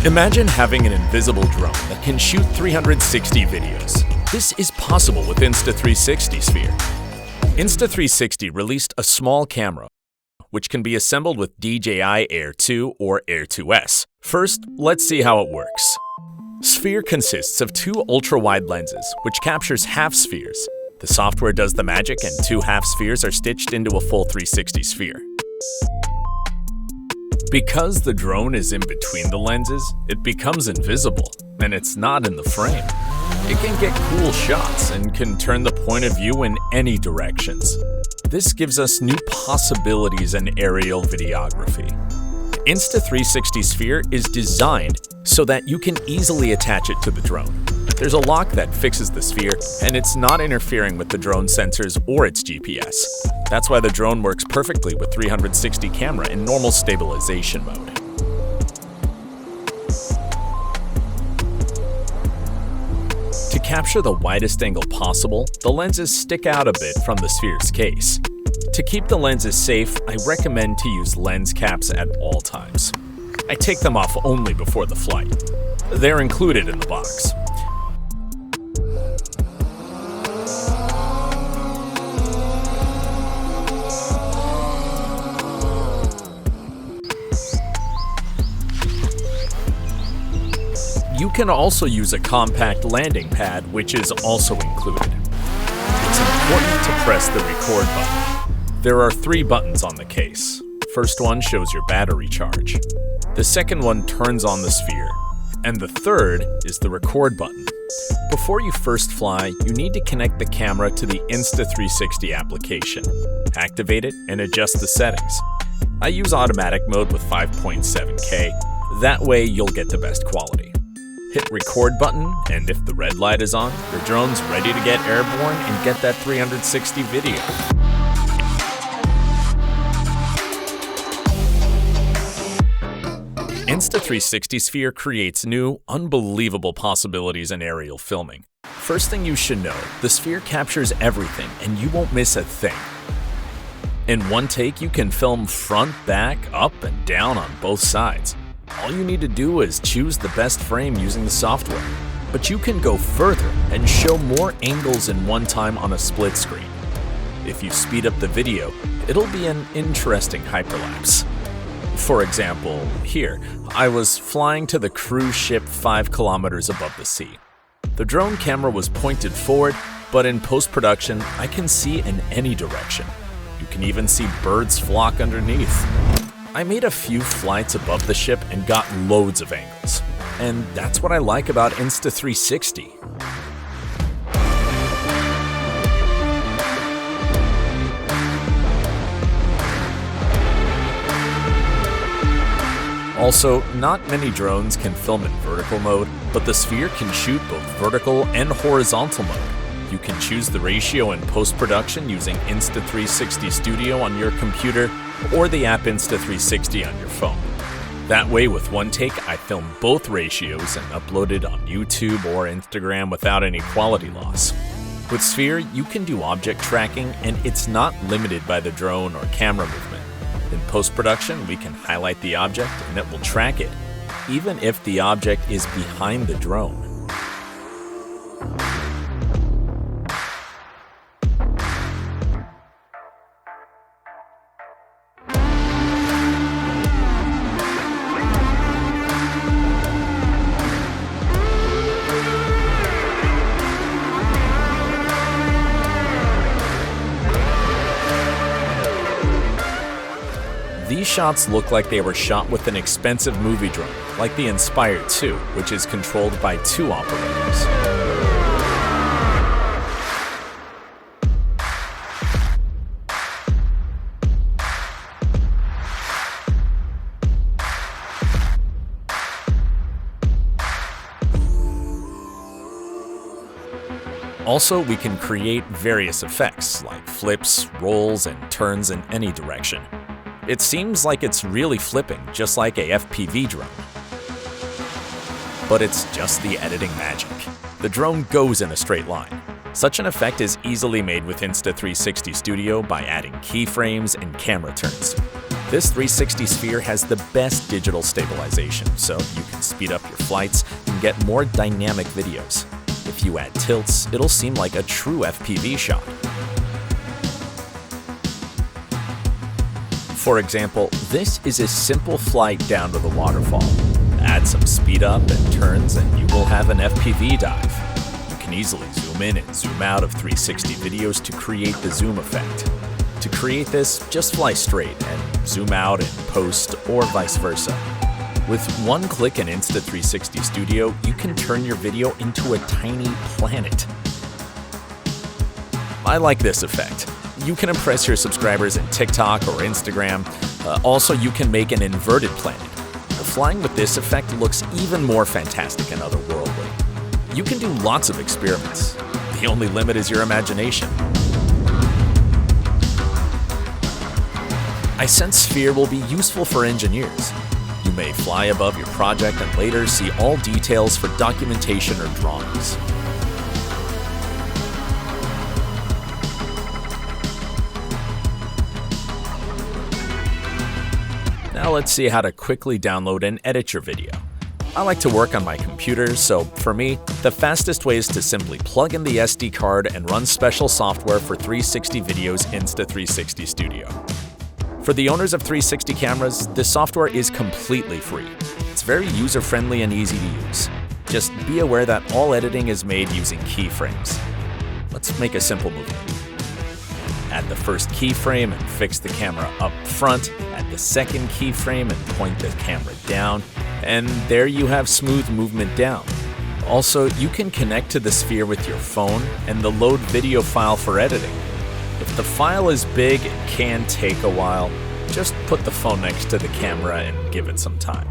Imagine having an invisible drone that can shoot 360 videos. This is possible with Insta360 Sphere. Insta360 released a small camera, which can be assembled with DJI Air 2 or Air 2S. First, let's see how it works. Sphere consists of two ultra-wide lenses, which captures half spheres. The software does the magic, and two half spheres are stitched into a full 360 sphere. Because the drone is in between the lenses, it becomes invisible, and it's not in the frame. It can get cool shots and can turn the point of view in any directions. This gives us new possibilities in aerial videography. Insta360 Sphere is designed so that you can easily attach it to the drone. There's a lock that fixes the sphere, and it's not interfering with the drone sensors or its GPS. That's why the drone works perfectly with 360 camera in normal stabilization mode. To capture the widest angle possible, the lenses stick out a bit from the sphere's case. To keep the lenses safe, I recommend to use lens caps at all times. I take them off only before the flight. They're included in the box. You can also use a compact landing pad, which is also included. It's important to press the record button. There are 3 buttons on the case. First one shows your battery charge. The second one turns on the sphere. And the third is the record button. Before you first fly, you need to connect the camera to the Insta360 application. Activate it and adjust the settings. I use automatic mode with 5.7K. That way you'll get the best quality. Hit record button, and if the red light is on, your drone's ready to get airborne and get that 360 video. Insta360 Sphere creates new, unbelievable possibilities in aerial filming. First thing you should know, the Sphere captures everything and you won't miss a thing. In one take, you can film front, back, up, and down on both sides. All you need to do is choose the best frame using the software. But you can go further and show more angles in one time on a split screen. If you speed up the video, it'll be an interesting hyperlapse. For example, here, I was flying to the cruise ship 5 kilometers above the sea. The drone camera was pointed forward, but in post-production, I can see in any direction. You can even see birds flock underneath. I made a few flights above the ship and got loads of angles. And that's what I like about Insta360. Also, not many drones can film in vertical mode, but the Sphere can shoot both vertical and horizontal mode. You can choose the ratio in post-production using Insta360 Studio on your computer or the app Insta360 on your phone. That way, with one take, I film both ratios and upload it on YouTube or Instagram without any quality loss. With Sphere, you can do object tracking, and it's not limited by the drone or camera movement. In post-production, we can highlight the object and it will track it, even if the object is behind the drone. These shots look like they were shot with an expensive movie drone, like the Inspire 2, which is controlled by 2 operators. Also, we can create various effects, like flips, rolls, and turns in any direction. It seems like it's really flipping, just like a FPV drone. But it's just the editing magic. The drone goes in a straight line. Such an effect is easily made with Insta360 Studio by adding keyframes and camera turns. This 360 Sphere has the best digital stabilization, so you can speed up your flights and get more dynamic videos. If you add tilts, it'll seem like a true FPV shot. For example, this is a simple flight down to the waterfall. Add some speed up and turns and you will have an FPV dive. You can easily zoom in and zoom out of 360 videos to create the zoom effect. To create this, just fly straight and zoom out in post or vice versa. With one click in Insta360 Studio, you can turn your video into a tiny planet. I like this effect. You can impress your subscribers in TikTok or Instagram. Also, you can make an inverted planet. Flying with this effect looks even more fantastic and otherworldly. You can do lots of experiments. The only limit is your imagination. I sense Sphere will be useful for engineers. You may fly above your project and later see all details for documentation or drawings. Now let's see how to quickly download and edit your video. I like to work on my computer, so for me, the fastest way is to simply plug in the SD card and run special software for 360 videos Insta360 Studio. For the owners of 360 cameras, this software is completely free. It's very user-friendly and easy to use. Just be aware that all editing is made using keyframes. Let's make a simple movie. Add the first keyframe and fix the camera up front. Add the second keyframe and point the camera down. And there you have smooth movement down. Also, you can connect to the Sphere with your phone and the load video file for editing. If the file is big, it can take a while. Just put the phone next to the camera and give it some time.